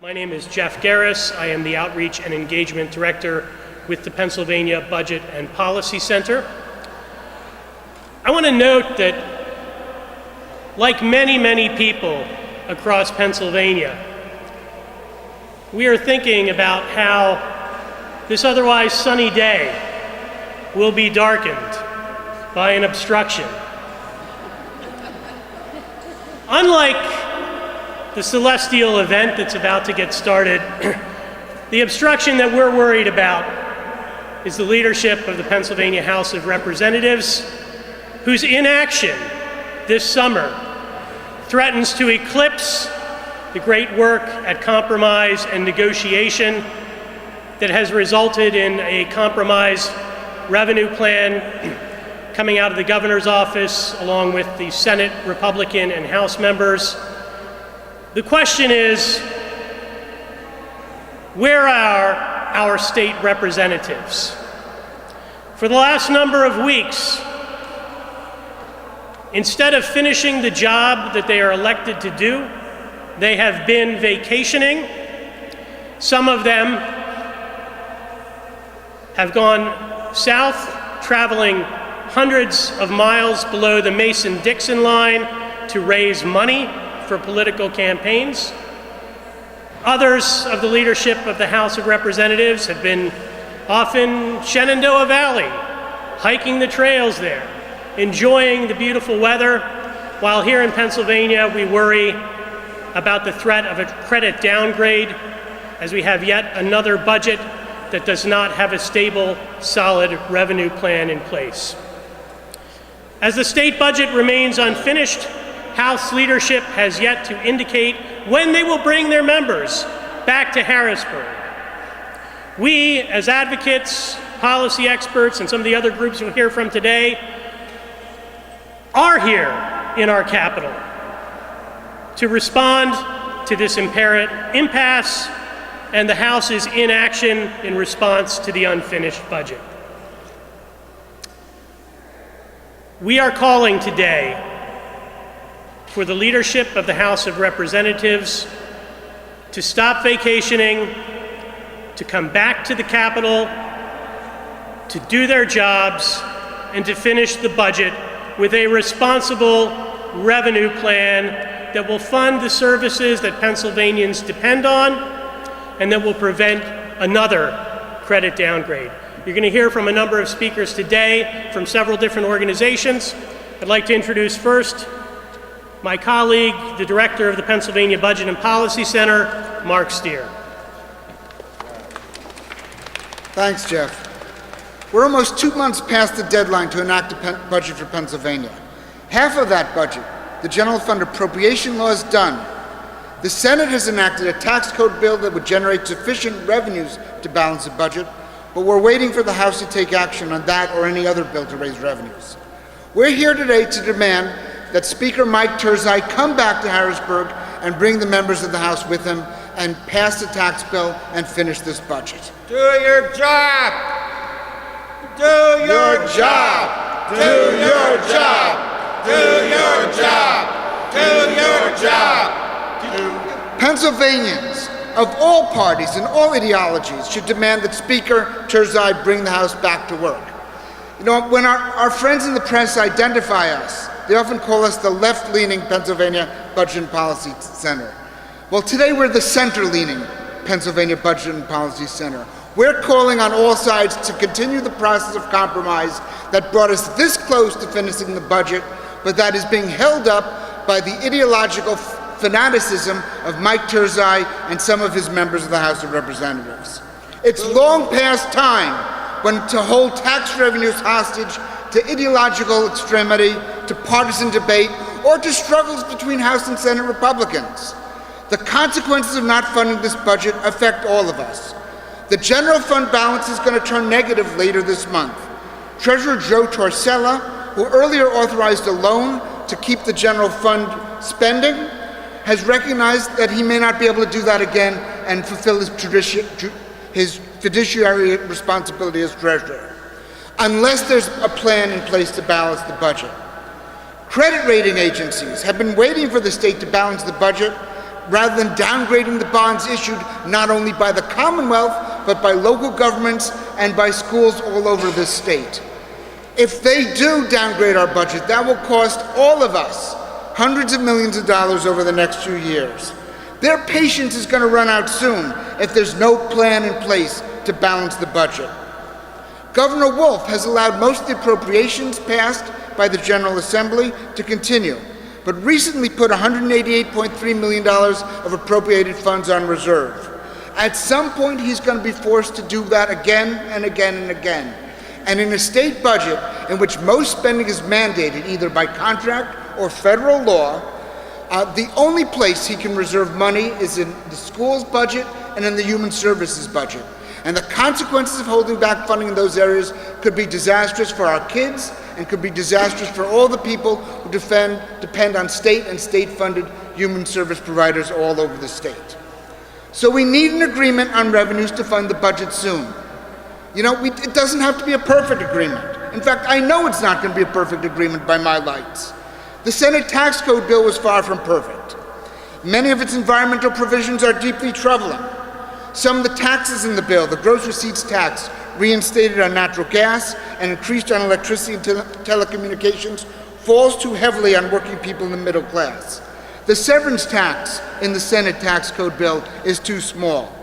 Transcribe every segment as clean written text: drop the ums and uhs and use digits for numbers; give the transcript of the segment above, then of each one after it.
My name is Jeff Garris. I am the Outreach and Engagement Director with the Pennsylvania Budget and Policy Center. I want to note that, like many people across Pennsylvania, we are thinking about how this otherwise sunny day will be darkened by an obstruction. Unlike the celestial event that's about to get started, the obstruction that we're worried about is the leadership of the Pennsylvania House of Representatives, whose inaction this summer threatens to eclipse the great work at compromise and negotiation that has resulted in a compromise revenue plan coming out of the governor's office along with the Senate Republican and House members. The question is, where are our state representatives? For the last number of weeks, instead of finishing the job that they are elected to do, they have been vacationing. Some of them have gone south, traveling hundreds of miles below the Mason-Dixon line to raise money for political campaigns. Others of the leadership of the House of Representatives have been off in Shenandoah Valley, hiking the trails there, enjoying the beautiful weather, while here in Pennsylvania we worry about the threat of a credit downgrade as we have yet another budget that does not have a stable, solid revenue plan in place. As the state budget remains unfinished, House leadership has yet to indicate when they will bring their members back to Harrisburg. We, as advocates, policy experts, and some of the other groups we'll hear from today, are here in our capital to respond to this impasse and the House's inaction in response to the unfinished budget. We are calling today for the leadership of the House of Representatives to stop vacationing, to come back to the Capitol, to do their jobs, and to finish the budget with a responsible revenue plan that will fund the services that Pennsylvanians depend on and that will prevent another credit downgrade. You're going to hear from a number of speakers today from several different organizations. I'd like to introduce first my colleague, the director of the Pennsylvania Budget and Policy Center, Marc Stier. Thanks, Jeff. We're almost 2 months past the deadline to enact a budget for Pennsylvania. Half of that budget, the general fund appropriation law, is done. The Senate has enacted a tax code bill that would generate sufficient revenues to balance the budget, but we're waiting for the House to take action on that or any other bill to raise revenues. We're here today to demand that Speaker Mike Turzai come back to Harrisburg and bring the members of the House with him and pass the tax bill and finish this budget. Do your job! Do your job! Do your job! Do your job! Do your job! Pennsylvanians of all parties and all ideologies should demand that Speaker Turzai bring the House back to work. You know, when our friends in the press identify us, they often call us the left-leaning Pennsylvania Budget and Policy Center. Well, today we're the center-leaning Pennsylvania Budget and Policy Center. We're calling on all sides to continue the process of compromise that brought us this close to finishing the budget, but that is being held up by the ideological fanaticism of Mike Turzai and some of his members of the House of Representatives. It's long past time to hold tax revenues hostage to ideological extremity, to partisan debate, or to struggles between House and Senate Republicans. The consequences of not funding this budget affect all of us. The general fund balance is going to turn negative later this month. Treasurer Joe Torsella, who earlier authorized a loan to keep the general fund spending, has recognized that he may not be able to do that again and fulfill his fiduciary responsibility as treasurer, unless there's a plan in place to balance the budget. Credit rating agencies have been waiting for the state to balance the budget rather than downgrading the bonds issued not only by the Commonwealth, but by local governments and by schools all over this state. If they do downgrade our budget, that will cost all of us hundreds of millions of dollars over the next few years. Their patience is going to run out soon if there's no plan in place to balance the budget. Governor Wolff has allowed most of the appropriations passed by the General Assembly to continue, but recently put $188.3 million of appropriated funds on reserve. At some point, he's going to be forced to do that again and again and again. And in a state budget in which most spending is mandated either by contract or federal law, the only place he can reserve money is in the school's budget and in the human services budget. And the consequences of holding back funding in those areas could be disastrous for our kids and could be disastrous for all the people who depend on state and state-funded human service providers all over the state. So we need an agreement on revenues to fund the budget soon. You know, it doesn't have to be a perfect agreement. In fact, I know it's not going to be a perfect agreement by my lights. The Senate tax code bill was far from perfect. Many of its environmental provisions are deeply troubling. Some of the taxes in the bill, the gross receipts tax, reinstated on natural gas and increased on electricity and telecommunications, falls too heavily on working people in the middle class. The severance tax in the Senate tax code bill is too small.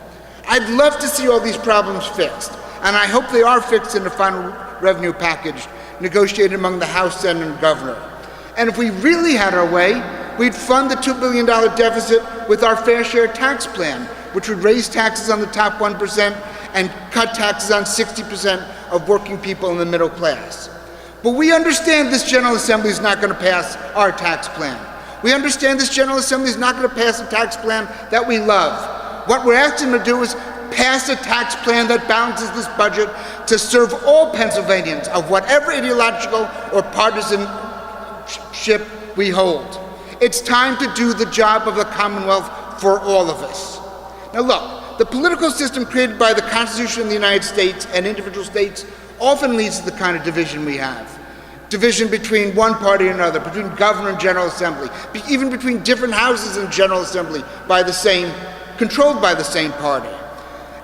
I'd love to see all these problems fixed, and I hope they are fixed in the final revenue package negotiated among the House, Senate, and Governor. And if we really had our way, we'd fund the $2 billion deficit with our fair share tax plan, which would raise taxes on the top 1% and cut taxes on 60% of working people in the middle class. But we understand this General Assembly is not going to pass our tax plan. We understand this General Assembly is not going to pass a tax plan that we love. What we're asking them to do is pass a tax plan that balances this budget to serve all Pennsylvanians of whatever ideological or partisanship we hold. It's time to do the job of the Commonwealth for all of us. Now look, the political system created by the Constitution of the United States and individual states often leads to the kind of division we have. Division between one party and another, between governor and General Assembly, even between different houses in General Assembly controlled by the same party.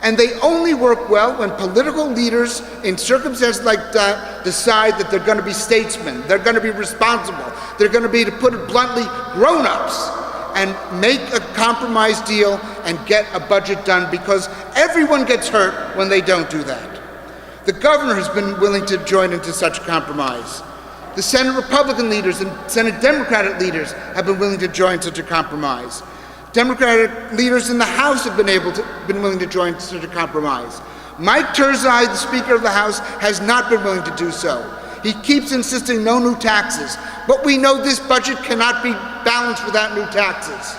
And they only work well when political leaders in circumstances like that decide that they're going to be statesmen, they're going to be responsible, they're going to be, to put it bluntly, grown-ups, and make a compromise deal and get a budget done, because everyone gets hurt when they don't do that. The governor has been willing to join into such a compromise. The Senate Republican leaders and Senate Democratic leaders have been willing to join such a compromise. Democratic leaders in the House have been willing to join such a compromise. Mike Turzai, the Speaker of the House, has not been willing to do so. He keeps insisting no new taxes, but we know this budget cannot be balanced without new taxes.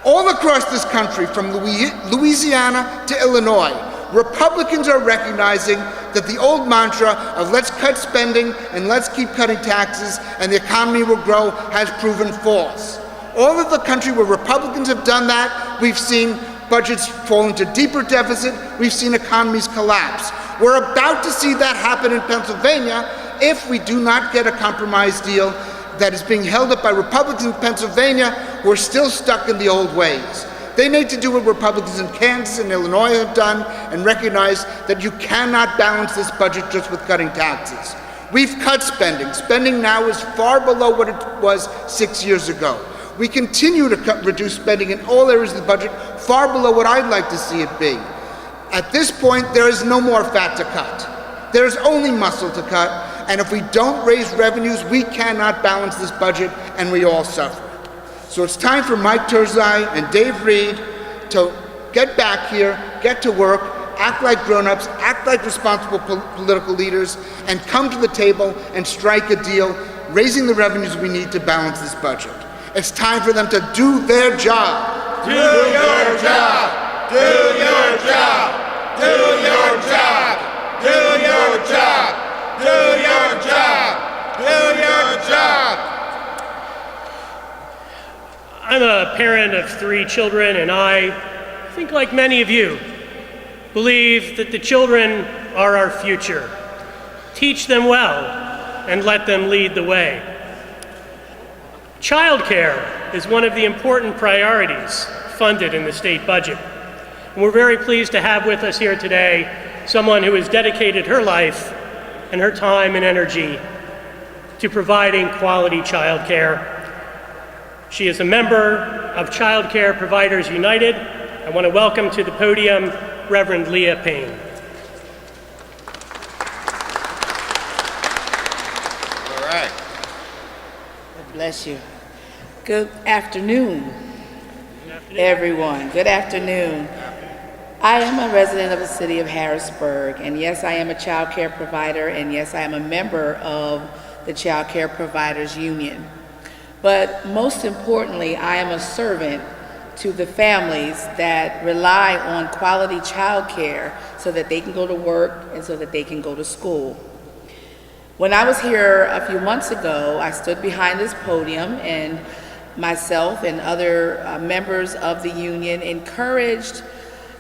All across this country, from Louisiana to Illinois, Republicans are recognizing that the old mantra of let's cut spending and let's keep cutting taxes and the economy will grow has proven false. All of the country where Republicans have done that, we've seen budgets fall into deeper deficit, we've seen economies collapse. We're about to see that happen in Pennsylvania if we do not get a compromise deal that is being held up by Republicans in Pennsylvania who are still stuck in the old ways. They need to do what Republicans in Kansas and Illinois have done and recognize that you cannot balance this budget just with cutting taxes. We've cut spending. Spending now is far below what it was 6 years ago. We continue to reduce spending in all areas of the budget, far below what I'd like to see it be. At this point, there is no more fat to cut. There's only muscle to cut, and if we don't raise revenues, we cannot balance this budget, and we all suffer. So it's time for Mike Turzai and Dave Reed to get back here, get to work, act like grown-ups, act like responsible political leaders, and come to the table and strike a deal, raising the revenues we need to balance this budget. It's time for them to do their job. Do your job. Do your job. Do your job. Do your job. Do your job. Do your job. I'm a parent of 3 children, and I think, like many of you, believe that the children are our future. Teach them well and let them lead the way. Childcare is one of the important priorities funded in the state budget. And we're very pleased to have with us here today someone who has dedicated her life and her time and energy to providing quality child care. She is a member of Childcare Providers United. I want to welcome to the podium Reverend Leah Payne. All right. God bless you. Good afternoon, everyone. Good afternoon. I am a resident of the city of Harrisburg, and yes, I am a child care provider, and yes, I am a member of the Childcare Providers Union. But most importantly, I am a servant to the families that rely on quality child care so that they can go to work and so that they can go to school. When I was here a few months ago, I stood behind this podium and myself and other members of the union encouraged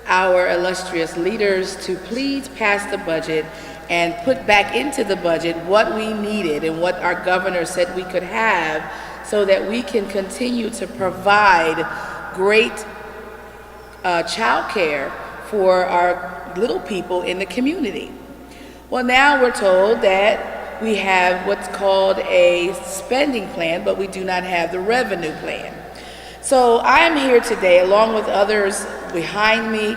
our illustrious leaders to please pass the budget and put back into the budget what we needed and what our governor said we could have so that we can continue to provide great child care for our little people in the community. Well, now we're told that we have what's called a spending plan, but we do not have the revenue plan. So I am here today, along with others behind me,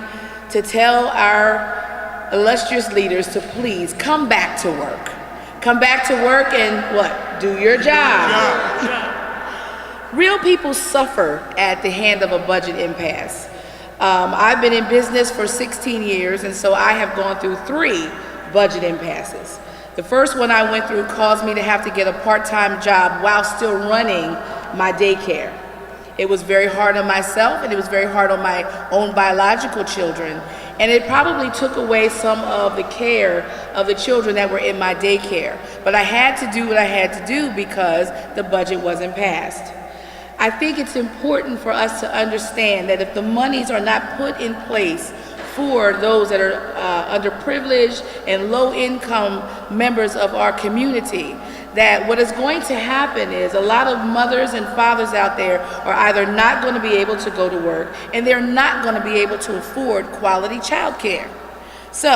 to tell our illustrious leaders to please come back to work. Come back to work and what? Do your job. Real people suffer at the hand of a budget impasse. I've been in business for 16 years, and so I have gone through 3 budget impasses. The first one I went through caused me to have to get a part-time job while still running my daycare. It was very hard on myself, and it was very hard on my own biological children, and it probably took away some of the care of the children that were in my daycare. But I had to do what I had to do because the budget wasn't passed. I think it's important for us to understand that if the monies are not put in place for those that are underprivileged and low-income members of our community, that what is going to happen is a lot of mothers and fathers out there are either not going to be able to go to work and they're not going to be able to afford quality child care. So,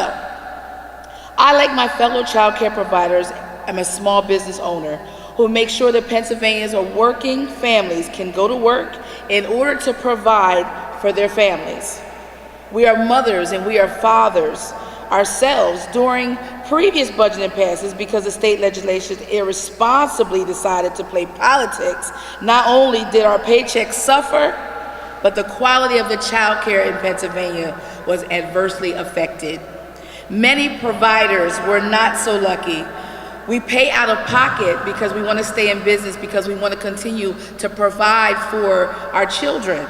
I, like my fellow child care providers, am a small business owner who makes sure that Pennsylvanians or working families can go to work in order to provide for their families. We are mothers and we are fathers ourselves during previous budget impasses because the state legislation irresponsibly decided to play politics. Not only did our paychecks suffer, but the quality of the child care in Pennsylvania was adversely affected. Many providers were not so lucky. We pay out of pocket because we want to stay in business, because we want to continue to provide for our children.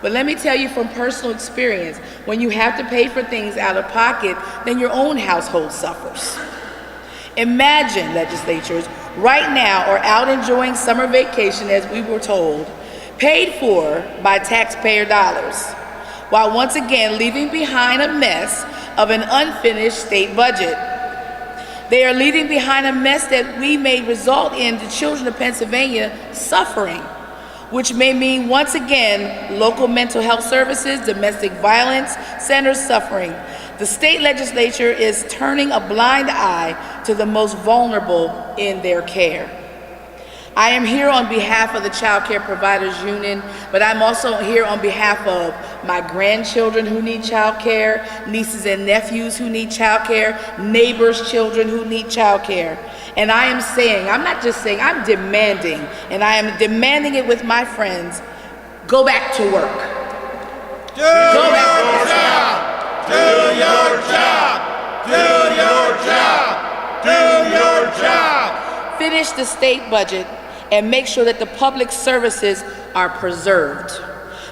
But let me tell you from personal experience, when you have to pay for things out of pocket, then your own household suffers. Imagine legislatures right now are out enjoying summer vacation, as we were told, paid for by taxpayer dollars, while once again leaving behind a mess of an unfinished state budget. They are leaving behind a mess that we may result in the children of Pennsylvania suffering, which may mean, once again, local mental health services, domestic violence centers suffering. The state legislature is turning a blind eye to the most vulnerable in their care. I am here on behalf of the Childcare Providers Union, but I'm also here on behalf of my grandchildren who need child care, nieces and nephews who need child care, neighbors' children who need child care. And I am saying, I'm not just saying, I'm demanding, and I am demanding it with my friends, go back to work. Do your job! Do your job! Do your job! Do your job! Finish the state budget and make sure that the public services are preserved.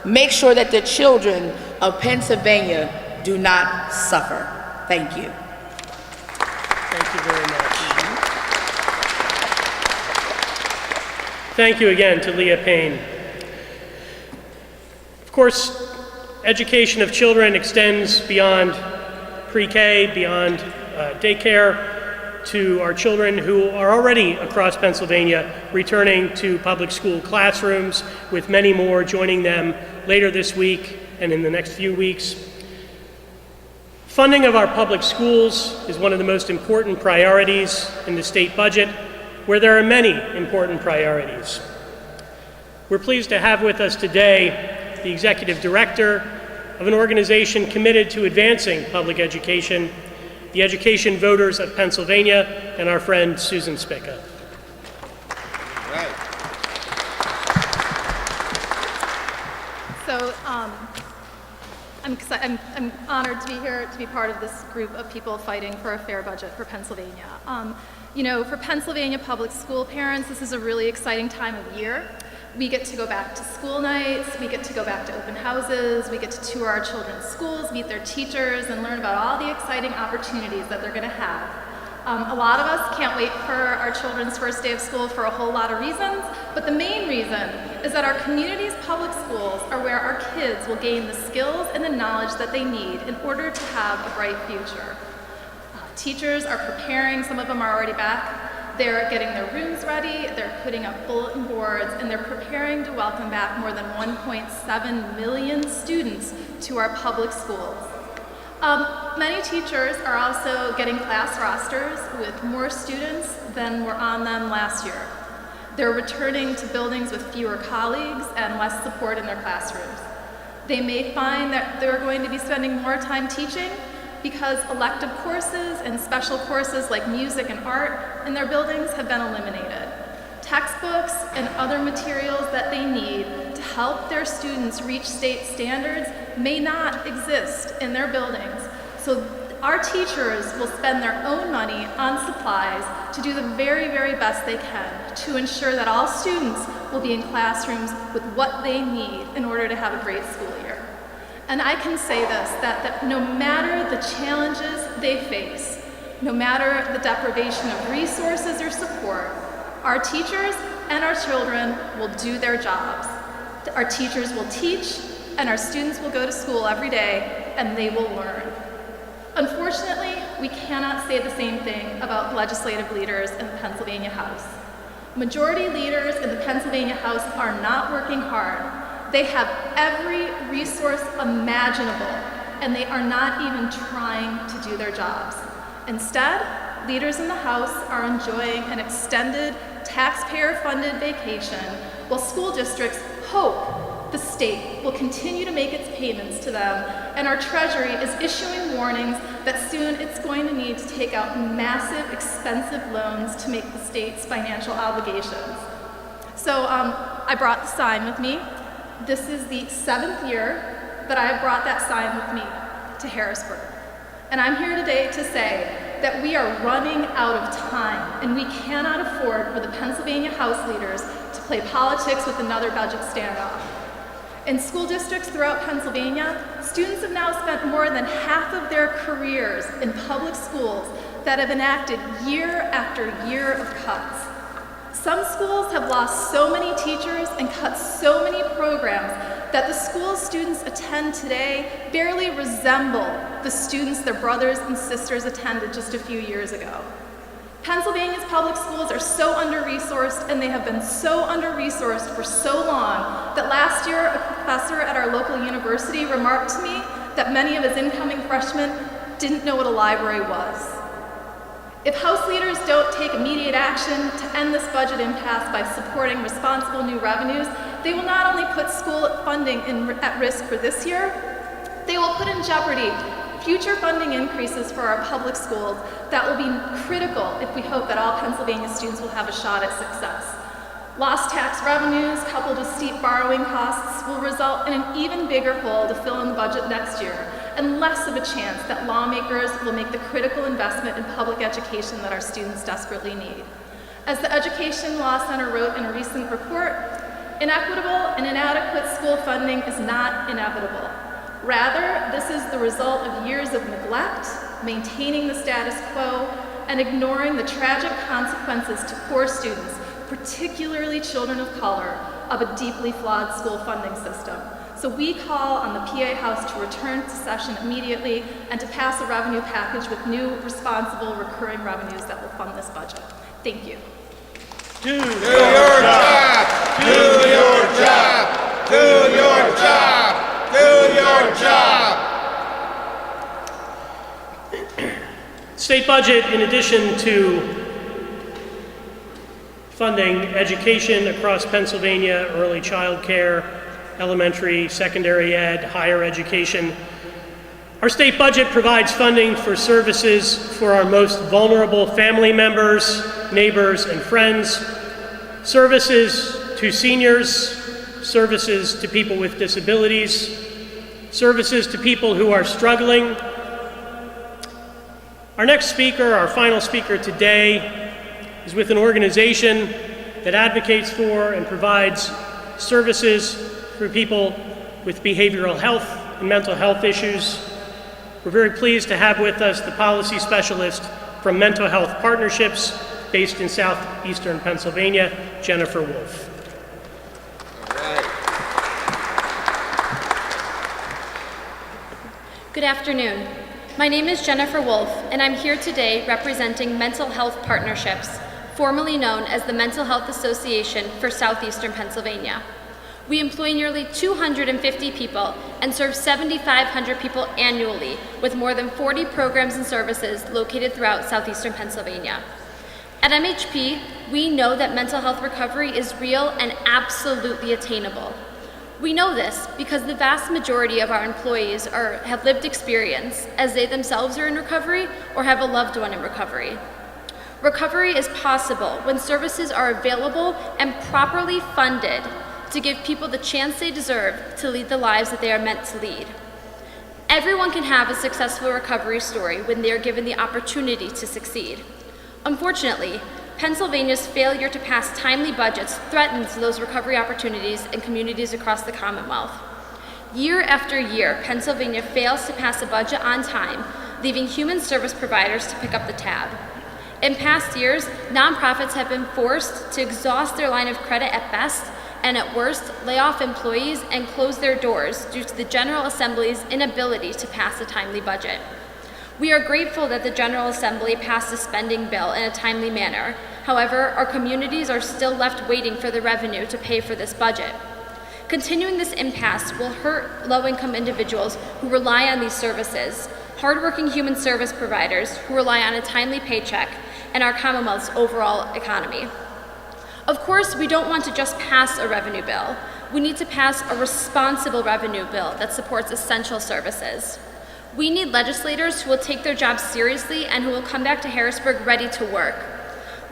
Make sure that the children of Pennsylvania do not suffer. Thank you. Thank you very much. Thank you again to Leah Payne. Of course, education of children extends beyond pre-K, beyond daycare. to our children who are already across Pennsylvania returning to public school classrooms, with many more joining them later this week and in the next few weeks. Funding of our public schools is one of the most important priorities in the state budget, where there are many important priorities. We're pleased to have with us today the executive director of an organization committed to advancing public education, the Education Voters of Pennsylvania, and our friend Susan Spicka. Right. So I'm honored to be here to be part of this group of people fighting for a fair budget for Pennsylvania. You know, for Pennsylvania public school parents, this is a really exciting time of year. We get to go back to school nights, we get to go back to open houses, we get to tour our children's schools, meet their teachers, and learn about all the exciting opportunities that they're going to have. A lot of us can't wait for our children's first day of school for a whole lot of reasons, but the main reason is that our community's public schools are where our kids will gain the skills and the knowledge that they need in order to have a bright future. Teachers are preparing, some of them are already back. They're getting their rooms ready, they're putting up bulletin boards, and they're preparing to welcome back more than 1.7 million students to our public schools. Many teachers are also getting class rosters with more students than were on them last year. They're returning to buildings with fewer colleagues and less support in their classrooms. They may find that they're going to be spending more time teaching because elective courses and special courses like music and art in their buildings have been eliminated. Textbooks and other materials that they need to help their students reach state standards may not exist in their buildings. So our teachers will spend their own money on supplies to do the very, very best they can to ensure that all students will be in classrooms with what they need in order to have a great school year. And I can say this, that no matter the challenges they face, no matter the deprivation of resources or support, our teachers and our children will do their jobs. Our teachers will teach, and our students will go to school every day, and they will learn. Unfortunately, we cannot say the same thing about legislative leaders in the Pennsylvania House. Majority leaders in the Pennsylvania House are not working hard. They have every resource imaginable, and they are not even trying to do their jobs. Instead, leaders in the House are enjoying an extended, taxpayer-funded vacation, while school districts hope the state will continue to make its payments to them, and our Treasury is issuing warnings that soon it's going to need to take out massive, expensive loans to make the state's financial obligations. So I brought the sign with me. This is the 7th year that I have brought that sign with me to Harrisburg. And I'm here today to say that we are running out of time, and we cannot afford for the Pennsylvania House leaders to play politics with another budget standoff. In school districts throughout Pennsylvania, students have now spent more than half of their careers in public schools that have enacted year after year of cuts. Some schools have lost so many teachers and cut so many programs that the schools students attend today barely resemble the students their brothers and sisters attended just a few years ago. Pennsylvania's public schools are so under-resourced, and they have been so under-resourced for so long that last year a professor at our local university remarked to me that many of his incoming freshmen didn't know what a library was. If House leaders don't take immediate action to end this budget impasse by supporting responsible new revenues, they will not only put school funding at risk for this year, they will put in jeopardy future funding increases for our public schools that will be critical if we hope that all Pennsylvania students will have a shot at success. Lost tax revenues coupled with steep borrowing costs will result in an even bigger hole to fill in the budget next year, and less of a chance that lawmakers will make the critical investment in public education that our students desperately need. As the Education Law Center wrote in a recent report, inequitable and inadequate school funding is not inevitable. Rather, this is the result of years of neglect, maintaining the status quo, and ignoring the tragic consequences to poor students, particularly children of color, of a deeply flawed school funding system. So we call on the PA House to return to session immediately and to pass a revenue package with new, responsible, recurring revenues that will fund this budget. Thank you. Do your job! Do your job! Do your job! Do your job! State budget, in addition to funding education across Pennsylvania, early child care, elementary, secondary ed, higher education, our state budget provides funding for services for our most vulnerable family members, neighbors, and friends, services to seniors, services to people with disabilities, services to people who are struggling. Our next speaker, our final speaker today, is with an organization that advocates for and provides services for people with behavioral health and mental health issues. We're very pleased to have with us the policy specialist from Mental Health Partnerships based in southeastern Pennsylvania, Jennifer Wolff. Good afternoon. My name is Jennifer Wolff, and I'm here today representing Mental Health Partnerships, formerly known as the Mental Health Association for Southeastern Pennsylvania. We employ nearly 250 people and serve 7,500 people annually with more than 40 programs and services located throughout southeastern Pennsylvania. At MHP, we know that mental health recovery is real and absolutely attainable. We know this because the vast majority of our employees have lived experience as they themselves are in recovery or have a loved one in recovery. Recovery is possible when services are available and properly funded to give people the chance they deserve to lead the lives that they are meant to lead. Everyone can have a successful recovery story when they are given the opportunity to succeed. Unfortunately, Pennsylvania's failure to pass timely budgets threatens those recovery opportunities in communities across the Commonwealth. Year after year, Pennsylvania fails to pass a budget on time, leaving human service providers to pick up the tab. In past years, nonprofits have been forced to exhaust their line of credit at best, and at worst, lay off employees and close their doors due to the General Assembly's inability to pass a timely budget. We are grateful that the General Assembly passed a spending bill in a timely manner. However, our communities are still left waiting for the revenue to pay for this budget. Continuing this impasse will hurt low-income individuals who rely on these services, hardworking human service providers who rely on a timely paycheck, and our Commonwealth's overall economy. Of course, we don't want to just pass a revenue bill. We need to pass a responsible revenue bill that supports essential services. We need legislators who will take their jobs seriously and who will come back to Harrisburg ready to work.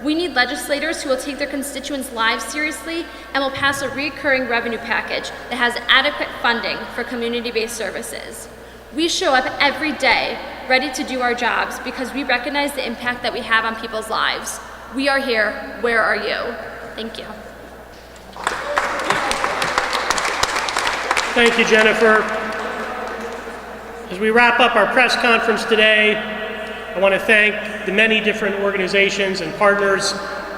We need legislators who will take their constituents' lives seriously and will pass a recurring revenue package that has adequate funding for community-based services. We show up every day ready to do our jobs because we recognize the impact that we have on people's lives. We are here. Where are you? Thank you. Thank you, Jennifer. As we wrap up our press conference today, I want to thank the many different organizations and partners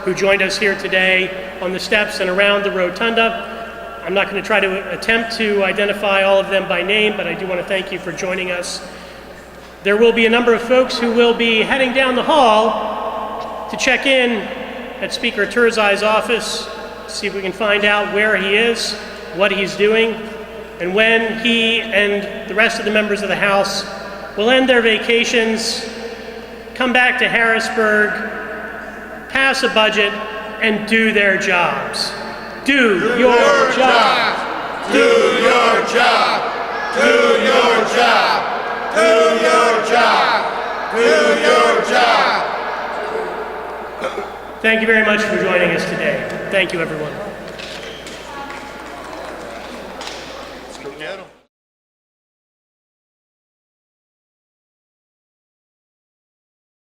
who joined us here today on the steps and around the rotunda. I'm not going to try to attempt to identify all of them by name, but I do want to thank you for joining us. There will be a number of folks who will be heading down the hall to check in at Speaker Turzai's office, see if we can find out where he is, what he's doing, and when he and the rest of the members of the House will end their vacations, come back to Harrisburg, pass a budget, and do their jobs. Do your job. Do your job. Do your job. Do your job. Do your job. Thank you very much for joining us today. Thank you, everyone.